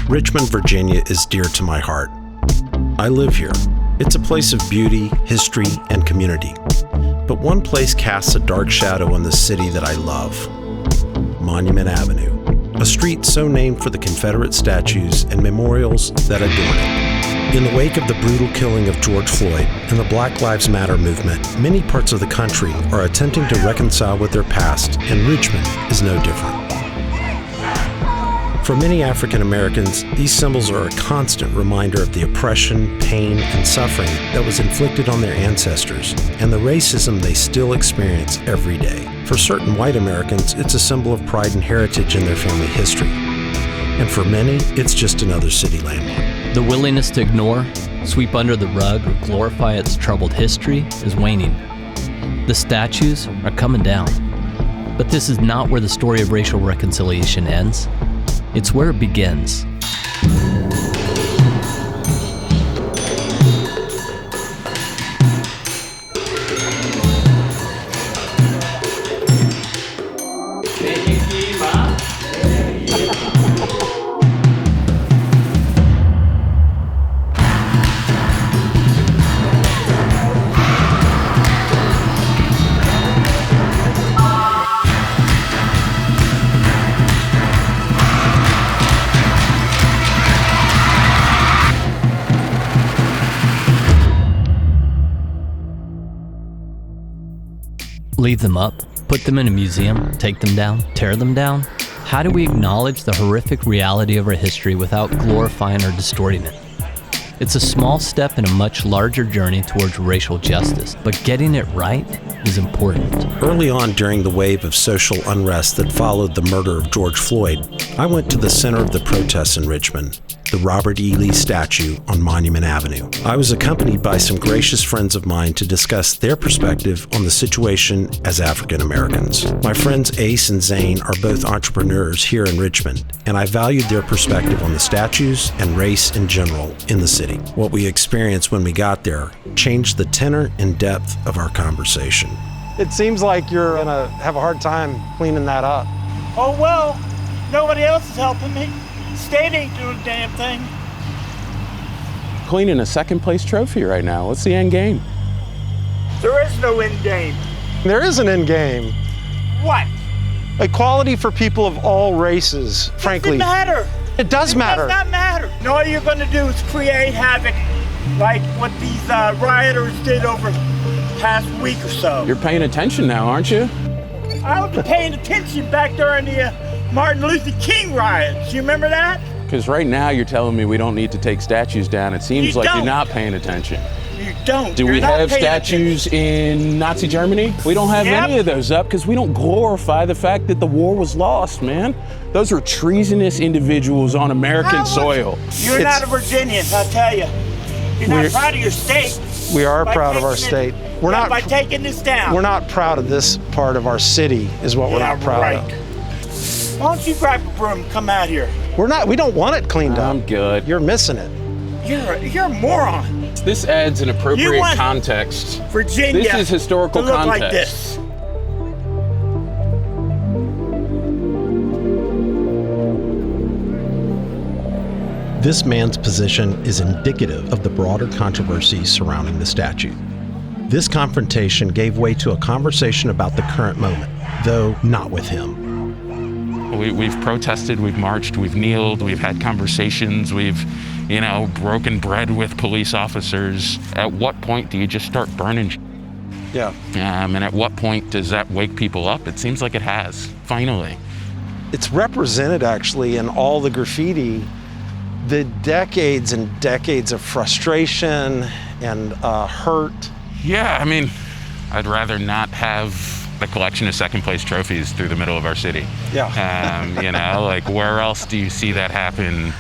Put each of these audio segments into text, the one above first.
Richmond, Virginia is dear to my heart. I live here. It's a place of beauty, history, and community. But one place casts a dark shadow on the city that I love. Monument Avenue, a street so named for the Confederate statues and memorials that adorn it. In the wake of the brutal killing of George Floyd and the Black Lives Matter movement, many parts of the country are attempting to reconcile with their past, and Richmond is no different. For many African Americans, these symbols are a constant reminder of the oppression, pain, and suffering that was inflicted on their ancestors, and the racism they still experience every day. For certain white Americans, it's a symbol of pride and heritage in their family history. And for many, it's just another city landmark. The willingness to ignore, sweep under the rug, or glorify its troubled history is waning. The statues are coming down. But this is not where the story of racial reconciliation ends. It's where it begins. Leave them up, put them in a museum, take them down, tear them down? How do we acknowledge the horrific reality of our history without glorifying or distorting it? It's a small step in a much larger journey towards racial justice, but getting it right is important. Early on during the wave of social unrest that followed the murder of George Floyd, I went to the center of the protests in Richmond, the Robert E. Lee statue on Monument Avenue. I was accompanied by some gracious friends of mine to discuss their perspective on the situation as African Americans. My friends Ace and Zane are both entrepreneurs here in Richmond, and I valued their perspective on the statues and race in general in the city. What we experienced when we got there changed the tenor and depth of our conversation. It seems like you're gonna have a hard time cleaning that up. Oh well, nobody else is helping me. State ain't doing a damn thing. Cleaning a second place trophy right now. What's the end game? There is no end game. There is an end game. What? Equality for people of all races, frankly. It doesn't matter. It does matter. It does not matter. And all you're gonna do is create havoc like what these rioters did over the past week or so. You're paying attention now, aren't you? I was paying attention back during the Martin Luther King riots. You remember that? Because right now you're telling me we don't need to take statues down. It seems like you're not paying attention. You don't. Do we have statues in Nazi Germany? We don't have any of those up because we don't glorify the fact that the war was lost, man. Those are treasonous individuals on American soil. You're not a Virginian, I'll tell you. You're not proud of your state. We are proud of our state. We're not by taking this down. We're not proud of this part of our city is what we're not proud of. Why don't you grab a broom and come out here? We don't want it cleaned up. I'm good. You're missing it. You're a moron. This adds an appropriate context. Virginia. This is historical to look context. Like this. This man's position is indicative of the broader controversy surrounding the statue. This confrontation gave way to a conversation about the current moment, though not with him. We've protested, we've marched, we've kneeled, we've had conversations, we've, broken bread with police officers. At what point do you just start burning? Yeah. And at what point does that wake people up? It seems like it has, finally. It's represented actually in all the graffiti, the decades and decades of frustration and hurt. Yeah, I'd rather not have a collection of second place trophies through the middle of our city. Yeah. Where else do you see that happen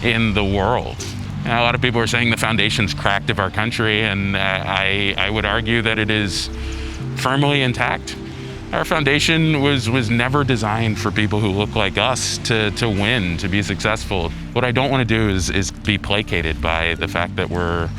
in the world? A lot of people are saying the foundation's cracked of our country, and I would argue that it is firmly intact. Our foundation was never designed for people who look like us to win, to be successful. What I don't want to do is be placated by the fact that we're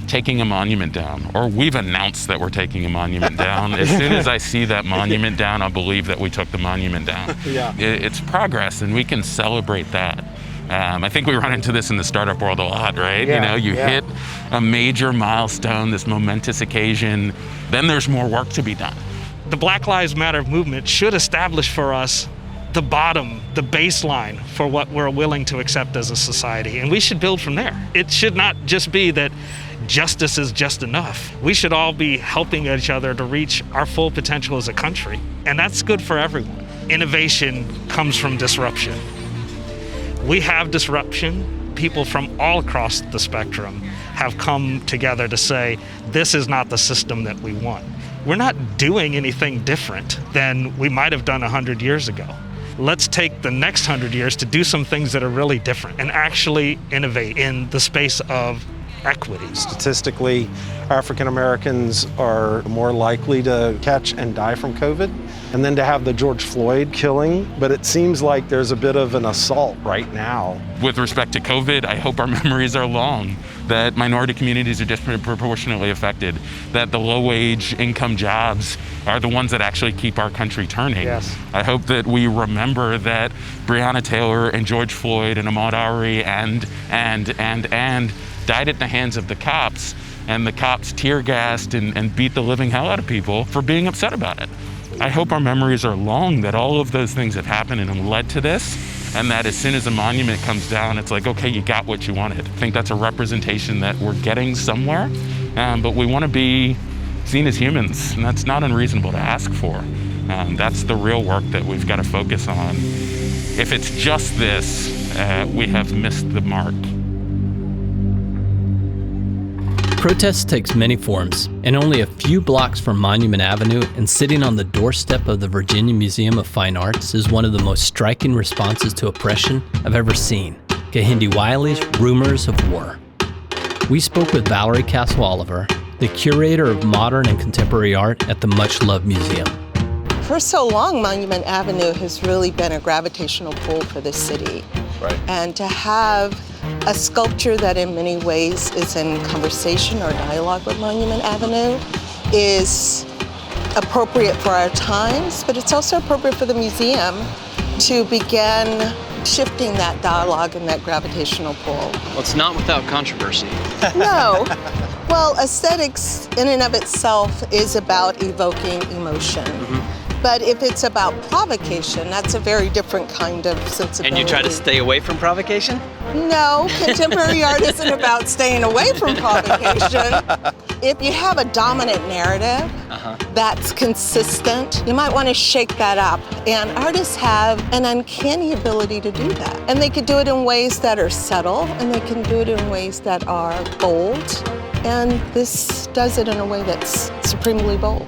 taking a monument down, or we've announced that we're taking a monument down. As soon as I see that monument down, I'll believe that we took the monument down. Yeah. It's progress, and we can celebrate that. I think we run into this in the startup world a lot, right? Yeah, You hit a major milestone, this momentous occasion, then there's more work to be done. The Black Lives Matter movement should establish for us the bottom, the baseline for what we're willing to accept as a society, and we should build from there. It should not just be that justice is just enough. We should all be helping each other to reach our full potential as a country, and that's good for everyone. Innovation comes from disruption. We have disruption. People from all across the spectrum have come together to say, this is not the system that we want. We're not doing anything different than we might have done 100 years ago. Let's take the next 100 years to do some things that are really different and actually innovate in the space of equity. Statistically, African Americans are more likely to catch and die from COVID, and then to have the George Floyd killing. But it seems like there's a bit of an assault right now. With respect to COVID, I hope our memories are long, that minority communities are disproportionately affected, that the low-wage income jobs are the ones that actually keep our country turning. Yes. I hope that we remember that Breonna Taylor and George Floyd and Ahmaud Arbery and died at the hands of the cops, and the cops tear gassed and beat the living hell out of people for being upset about it. I hope our memories are long, that all of those things have happened and led to this, and that as soon as a monument comes down, it's like, okay, you got what you wanted. I think that's a representation that we're getting somewhere, but we want to be seen as humans, and that's not unreasonable to ask for. That's the real work that we've got to focus on. If it's just this, we have missed the mark. Protest takes many forms, and only a few blocks from Monument Avenue and sitting on the doorstep of the Virginia Museum of Fine Arts is one of the most striking responses to oppression I've ever seen, Kehinde Wiley's Rumors of War. We spoke with Valerie Castle-Oliver, the curator of modern and contemporary art at the much-loved museum. For so long, Monument Avenue has really been a gravitational pull for the city. Right. And to have a sculpture that in many ways is in conversation or dialogue with Monument Avenue is appropriate for our times, but it's also appropriate for the museum to begin shifting that dialogue and that gravitational pull. Well, it's not without controversy. No. Well, aesthetics in and of itself is about evoking emotion. Mm-hmm. But if it's about provocation, that's a very different kind of sensibility. And you try to stay away from provocation? No, contemporary art isn't about staying away from provocation. If you have a dominant narrative that's consistent, you might want to shake that up. And artists have an uncanny ability to do that. And they can do it in ways that are subtle, and they can do it in ways that are bold. And this does it in a way that's supremely bold.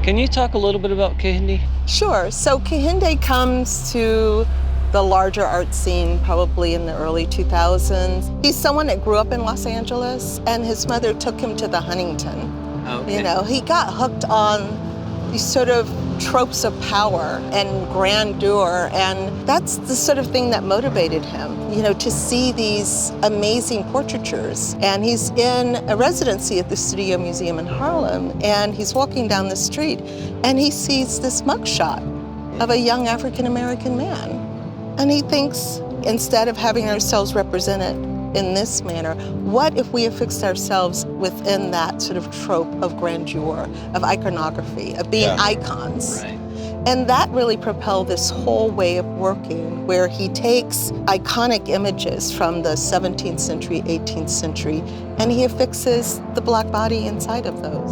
Can you talk a little bit about Kehinde? Sure. So Kehinde comes to the larger art scene probably in the early 2000s. He's someone that grew up in Los Angeles, and his mother took him to the Huntington. Okay. You know, he got hooked on these sort of tropes of power and grandeur, and that's the sort of thing that motivated him, you know, to see these amazing portraitures. And he's in a residency at the Studio Museum in Harlem, and he's walking down the street, and he sees this mugshot of a young African-American man. And he thinks, instead of having ourselves represented in this manner, what if we have fixed ourselves within that sort of trope of grandeur, of iconography, of being icons? Right. And that really propelled this whole way of working, where he takes iconic images from the 17th century, 18th century, and he affixes the Black body inside of those.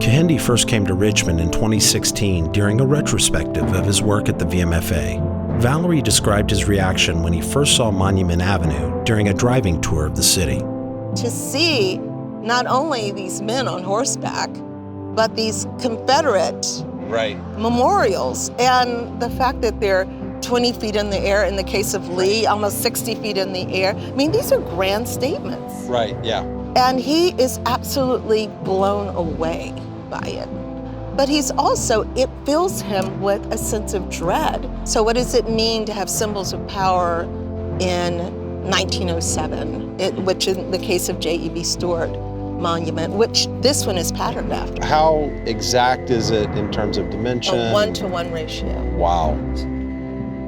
Kehinde first came to Richmond in 2016 during a retrospective of his work at the VMFA. Valerie described his reaction when he first saw Monument Avenue during a driving tour of the city. To see not only these men on horseback, but these Confederate memorials, and the fact that they're 20 feet in the air, in the case of Lee, almost 60 feet in the air. I mean, these are grand statements. Right, yeah. And he is absolutely blown away by it. But he's also, it fills him with a sense of dread. So what does it mean to have symbols of power in 1907, which in the case of J.E.B. Stuart Monument, which this one is patterned after? How exact is it in terms of dimension? A 1-to-1 ratio. Wow.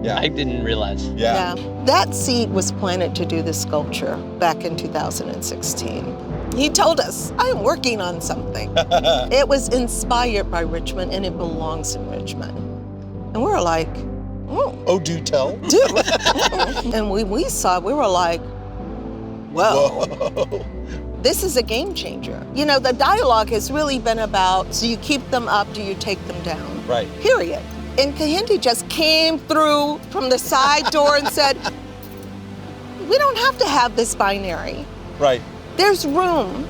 Yeah. I didn't realize. Yeah. That seed was planted to do the sculpture back in 2016. He told us, I am working on something. It was inspired by Richmond and it belongs in Richmond. And we were like, Oh, do tell. And when we saw it, we were like, whoa. This is a game changer. You know, the dialogue has really been about, do you keep them up, do you take them down? Right. Period. And Kahindi just came through from the side door and said, we don't have to have this binary. Right. There's room.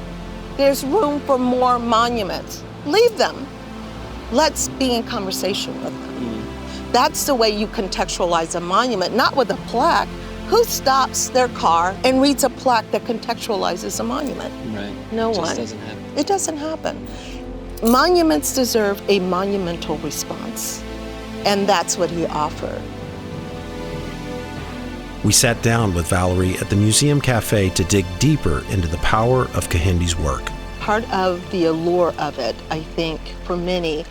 There's room for more monuments. Leave them. Let's be in conversation with them. That's the way you contextualize a monument, not with a plaque. Who stops their car and reads a plaque that contextualizes a monument? Right. No It one. just doesn't happen. It doesn't happen. Monuments deserve a monumental response, and that's what he offered. We sat down with Valerie at the Museum Cafe to dig deeper into the power of Kahindi's work. Part of the allure of it, I think, for many,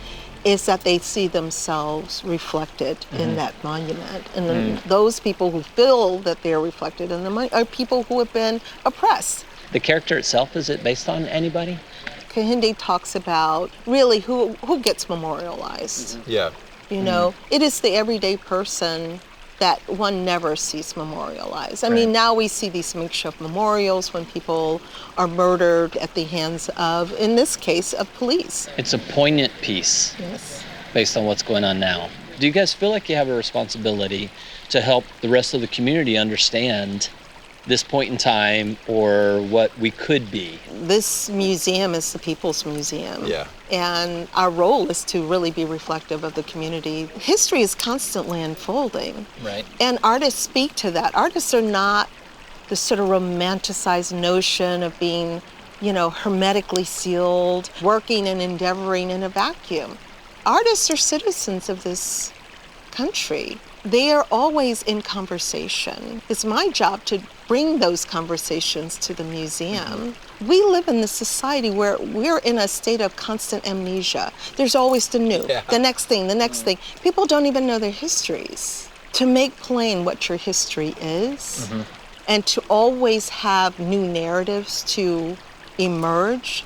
is that they see themselves reflected in that monument. And those people who feel that they're reflected in the monument are people who have been oppressed. The character itself, is it based on anybody? Kahindi talks about really who gets memorialized. Yeah. You know, it is the everyday person that one never sees memorialized. I mean, now we see these makeshift memorials when people are murdered at the hands of, in this case, of police. It's a poignant piece. Yes. Based on what's going on now. Do you guys feel like you have a responsibility to help the rest of the community understand this point in time or what we could be? This museum is the people's museum. Yeah. And our role is to really be reflective of the community. History is constantly unfolding. Right. And artists speak to that. Artists are not the sort of romanticized notion of being, you know, hermetically sealed, working and endeavoring in a vacuum. Artists are citizens of this country. They are always in conversation. It's my job to bring those conversations to the museum. We live in this society where we're in a state of constant amnesia. There's always the new, the next thing, the next thing. People don't even know their histories. To make plain what your history is and to always have new narratives to emerge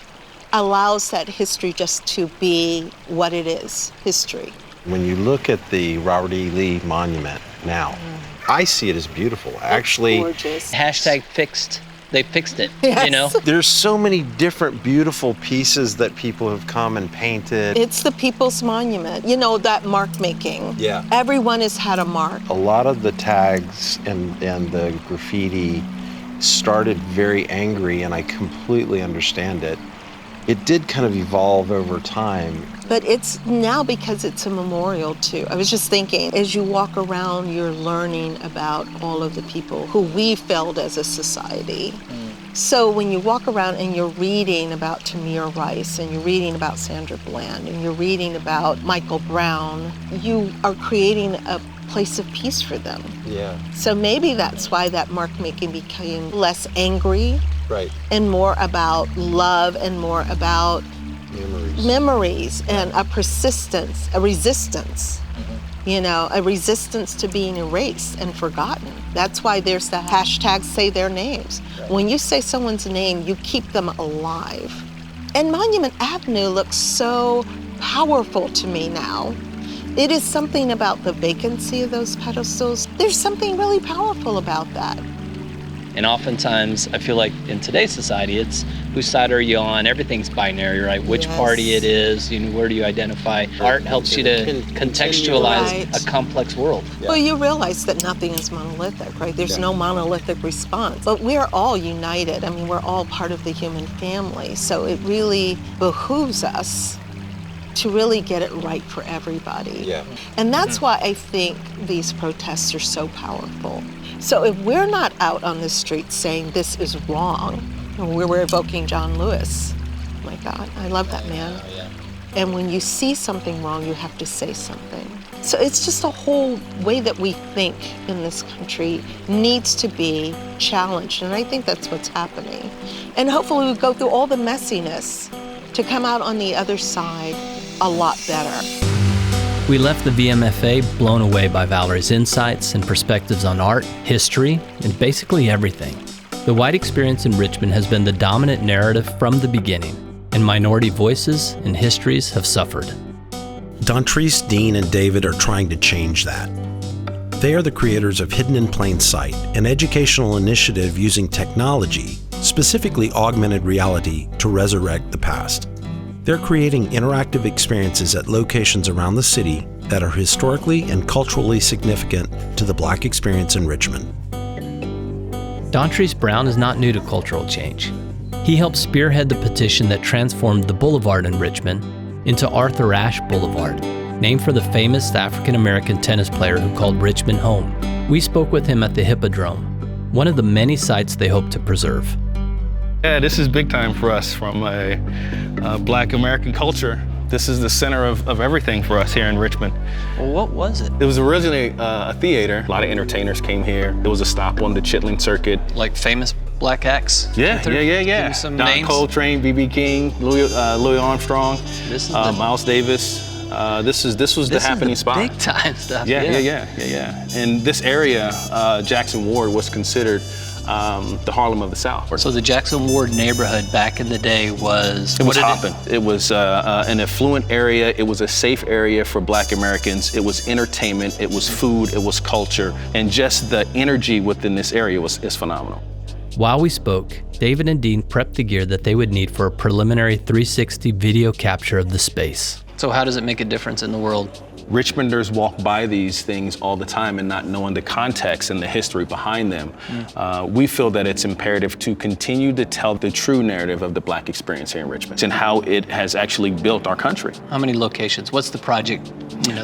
allows that history just to be what it is, history. When you look at the Robert E. Lee Monument now, I see it as beautiful. Actually, Gorgeous. Hashtag fixed. They fixed it, Yes. you know? there's so many different beautiful pieces that people have come and painted. It's the people's monument. You know, that mark making. Yeah. Everyone has had a mark. A lot of the tags and the graffiti started very angry, and I completely understand it. It did kind of evolve over time. But it's now because it's a memorial too. I was just thinking, as you walk around, you're learning about all of the people who we failed as a society. So when you walk around and you're reading about Tamir Rice, and you're reading about Sandra Bland, and you're reading about Michael Brown, you are creating a place of peace for them. Yeah. So maybe that's why that mark making became less angry Right. and more about love and more about memories and a persistence, a resistance, you know, a resistance to being erased and forgotten. That's why there's the hashtag say their names. When you say someone's name, you keep them alive. And Monument Avenue looks so powerful to me now. It is something about the vacancy of those pedestals. There's something really powerful about that. And oftentimes, I feel like in today's society, it's whose side are you on? Everything's binary, right? Which party it is, you know, where do you identify? Art helps you to contextualize a complex world. Well, you realize that nothing is monolithic, right? There's no monolithic response. But we're all united. I mean, we're all part of the human family. So it really behooves us to really get it right for everybody. Yeah. And that's why I think these protests are so powerful. So if we're not out on the street saying this is wrong, we're evoking John Lewis. Oh my God, I love that man. And when you see something wrong, you have to say something. So it's just a whole way that we think in this country needs to be challenged. And I think that's what's happening. And hopefully we go through all the messiness to come out on the other side a lot better. We left the VMFA blown away by Valerie's insights and perspectives on art, history, and basically everything. The white experience in Richmond has been the dominant narrative from the beginning, and minority voices and histories have suffered. Dontrese, Dean, and David are trying to change that. They are the creators of Hidden in Plain Sight, an educational initiative using technology, specifically augmented reality, to resurrect the past. They're creating interactive experiences at locations around the city that are historically and culturally significant to the Black experience in Richmond. Dontrese Brown is not new to cultural change. He helped spearhead the petition that transformed the boulevard in Richmond into Arthur Ashe Boulevard, named for the famous African-American tennis player who called Richmond home. We spoke with him at the Hippodrome, one of the many sites they hope to preserve. Yeah, this is big time for us from a Black American culture. This is the center of everything for us here in Richmond. Well, what was it? It was originally a theater. A lot of entertainers came here. It was a stop on the Chitlin Circuit. Like famous Black acts? Yeah. Give me some Don names. Coltrane, B.B. King, Louis Armstrong, Miles Davis. This was the happening spot. Big time stuff. Yeah. And this area, Jackson Ward, was considered the Harlem of the South. So the Jackson Ward neighborhood back in the day was... It was hopping. It was an affluent area. It was a safe area for Black Americans. It was entertainment. It was food. It was culture. And just the energy within this area is phenomenal. While we spoke, David and Dean prepped the gear that they would need for a preliminary 360 video capture of the space. So how does it make a difference in the world? Richmonders walk by these things all the time and not knowing the context and the history behind them. We feel that it's imperative to continue to tell the true narrative of the Black experience here in Richmond and how it has actually built our country. How many locations? What's the project?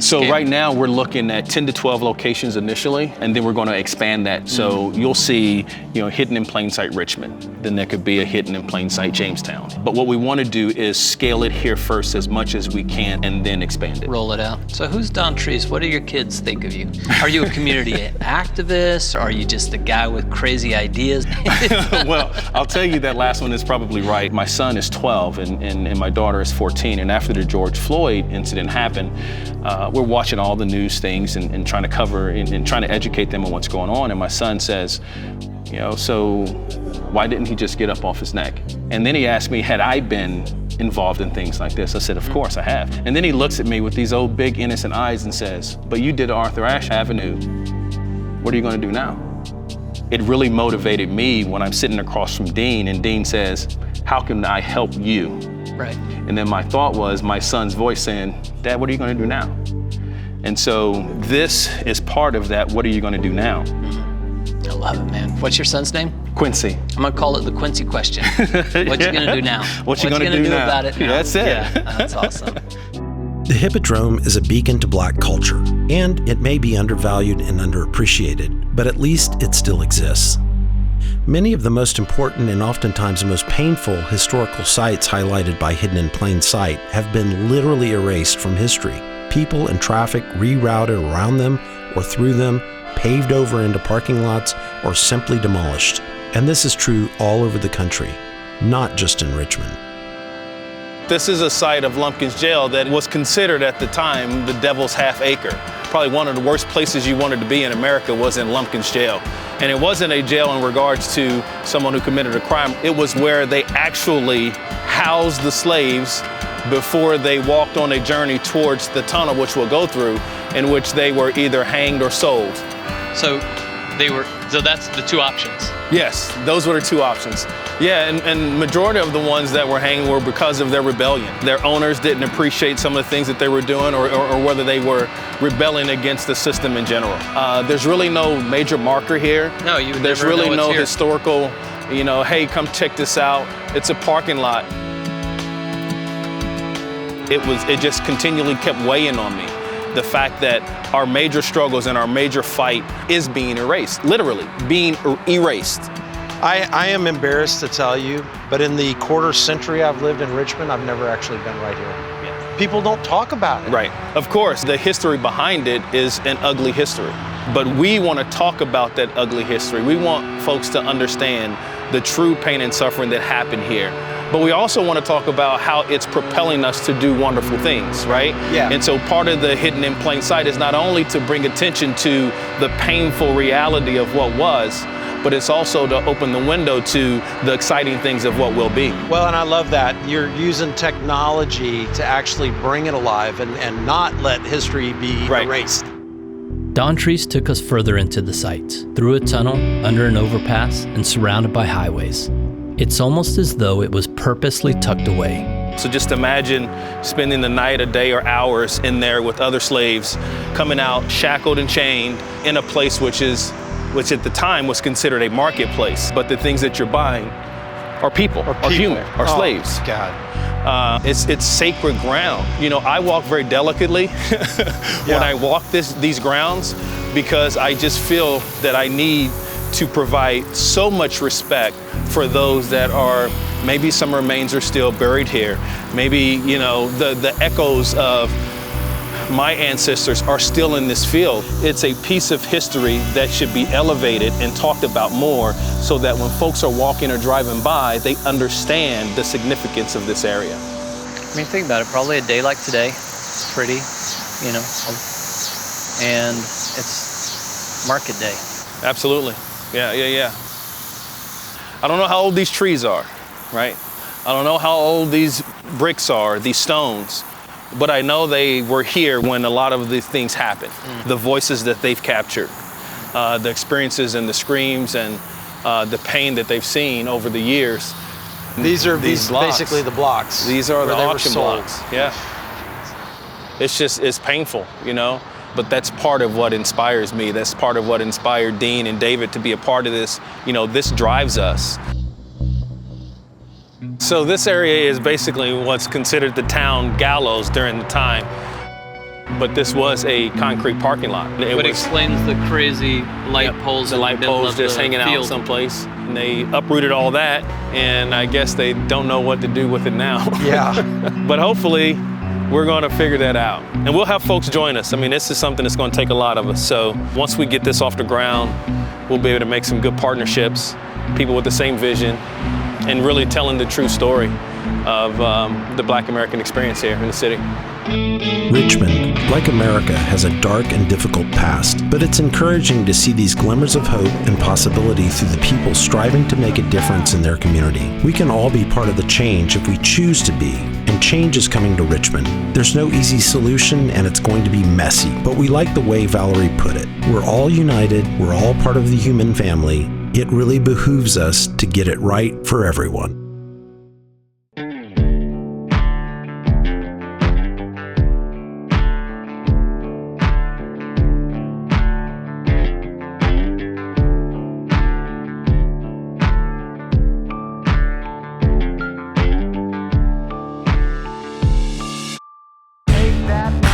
So right now we're looking at 10 to 12 locations initially, and then we're going to expand that. So you'll see, Hidden in Plain Sight Richmond. Then there could be a Hidden in Plain Sight Jamestown. But what we want to do is scale it here first as much as we can and then expand it. Roll it out. So who's Dontrese? What do your kids think of you? Are you a community activist? Or are you just a guy with crazy ideas? Well, I'll tell you that last one is probably right. My son is 12 and my daughter is 14. And after the George Floyd incident happened, we're watching all the news things and trying to cover and trying to educate them on what's going on. And my son says, so why didn't he just get up off his neck? And then he asked me, had I been involved in things like this? I said, of course I have. And then he looks at me with these old big innocent eyes and says, but you did Arthur Ashe Avenue. What are you going to do now? It really motivated me when I'm sitting across from Dean and Dean says, how can I help you? Right. And then my thought was my son's voice saying, Dad, what are you going to do now? And so this is part of that, what are you going to do now? I love it, man. What's your son's name? Quincy. I'm gonna call it the Quincy question. What you gonna do now? What you gonna do now? About it now? That's it. Yeah, that's awesome. The Hippodrome is a beacon to Black culture, and it may be undervalued and underappreciated, but at least it still exists. Many of the most important and oftentimes most painful historical sites highlighted by Hidden in Plain Sight have been literally erased from history. People and traffic rerouted around them or through them, paved over into parking lots, or simply demolished. And this is true all over the country, not just in Richmond. This is a site of Lumpkin's Jail that was considered at the time the devil's half acre. Probably one of the worst places you wanted to be in America was in Lumpkin's Jail. And it wasn't a jail in regards to someone who committed a crime. It was where they actually housed the slaves before they walked on a journey towards the tunnel, which we'll go through, in which they were either hanged or sold. So that's the two options. Yes, those were the two options. Yeah, and majority of the ones that were hanged were because of their rebellion. Their owners didn't appreciate some of the things that they were doing or whether they were rebelling against the system in general. There's really no major marker here. No, There's really no historical, hey, come check this out. It's a parking lot. It just continually kept weighing on me. The fact that our major struggles and our major fight is being erased, literally being erased. I am embarrassed to tell you, but in the quarter century I've lived in Richmond, I've never actually been right here. Yeah. People don't talk about it. Right. Of course, the history behind it is an ugly history, but we want to talk about that ugly history. We want folks to understand the true pain and suffering that happened here. but we also want to talk about how it's propelling us to do wonderful things, right? Yeah. And so part of the hidden in plain sight is not only to bring attention to the painful reality of what was, but it's also to open the window to the exciting things of what will be. Well, and I love that you're using technology to actually bring it alive and not let history be erased. Dontrese took us further into the sites, through a tunnel, under an overpass, and surrounded by highways. It's almost as though it was purposely tucked away. So just imagine spending the night, a day, or hours in there with other slaves, coming out shackled and chained in a place which at the time was considered a marketplace. But the things that you're buying are people, are human, are slaves. God. It's sacred ground. You know, I walk very delicately when I walk these grounds, because I just feel that I need to provide so much respect for those that are, maybe some remains are still buried here. Maybe, you know, the echoes of my ancestors are still in this field. It's a piece of history that should be elevated and talked about more, so that when folks are walking or driving by, they understand the significance of this area. I mean, think about it, probably a day like today, pretty, you know, and it's market day. Absolutely, yeah. I don't know how old these trees are, right? I don't know how old these bricks are, these stones. But I know they were here when a lot of these things happened. The voices that they've captured, the experiences and the screams and the pain that they've seen over the years. These are basically the blocks. These are the auction blocks, yeah. It's painful, you know, but that's part of what inspires me. That's part of what inspired Dean and David to be a part of this. You know, this drives us. So this area is basically what's considered the town gallows during the time, but this was a concrete parking lot. What explains the crazy light poles? The light poles just hanging out someplace. And they uprooted all that, and I guess they don't know what to do with it now. Yeah. But hopefully, we're going to figure that out. And we'll have folks join us. I mean, this is something that's going to take a lot of us. So once we get this off the ground, we'll be able to make some good partnerships, people with the same vision, and really telling the true story of the Black American experience here in the city. Richmond, like America, has a dark and difficult past, but it's encouraging to see these glimmers of hope and possibility through the people striving to make a difference in their community. We can all be part of the change if we choose to be, and change is coming to Richmond. There's no easy solution, and it's going to be messy, but we like the way Valerie put it. We're all united, we're all part of the human family. It really behooves us to get it right for everyone. Take that.